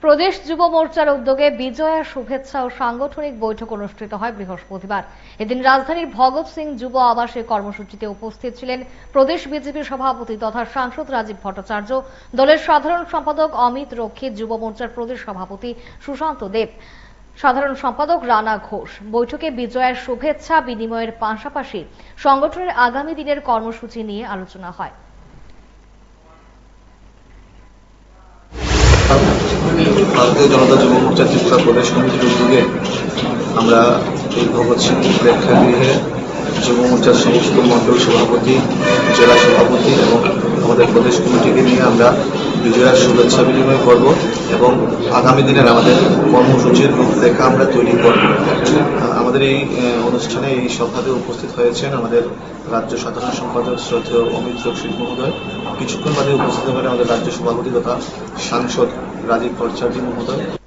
প্রদেশ যুব মোর্চার উদ্যোগে বিজয়া শুভেচ্ছা ও সাংগঠনিক বৈঠক অনুষ্ঠিত হয় বৃহস্পতিবার। এদিন রাজধানীর ভগৎ সিং যুব আবাসে কর্মসূচিতে উপস্থিত ছিলেন প্রদেশ বিজেপি সভাপতি তথা সাংসদ রাজীব ভট্টাচার্য, দলের সাধারণ সম্পাদক অমিত রক্ষী, যুব মোর্চার প্রদেশ সভাপতি সুশান্ত দেব, সাধারণ সম্পাদক রানা ঘোষ। বৈঠকে বিজয়ার শুভেচ্ছা বিনিময়ের পাশাপাশি সংগঠনের আগামী দিনের কর্মসূচি নিয়ে আলোচনা হয়। ভারতীয় জনতা যুব মোর্চা ত্রিপুরা প্রদেশ কমিটির উদ্যোগে আমরা এই ভগৎ সিং প্রেক্ষাগৃহে যুব মোর্চার সমস্ত মণ্ডল সভাপতি, জেলা সভাপতি এবং আমাদের প্রদেশ কমিটিকে নিয়ে আমরা বিজয়ার শুভেচ্ছা বিনিময় করব এবং আগামী দিনের আমাদের কর্মসূচির রূপরেখা আমরা তৈরি করব। আমাদের এই অনুষ্ঠানে এই সভাতে উপস্থিত হয়েছেন আমাদের রাজ্য সাধারণ সম্পাদক শ্রদ্ধেয় অমিত রক্ষী মহোদয়। কিছুক্ষণ বাদে উপস্থিত হবেন আমাদের রাজ্য সভাপতি তথা সাংসদ রাজীব ভট্টাচার্য মহোদয়।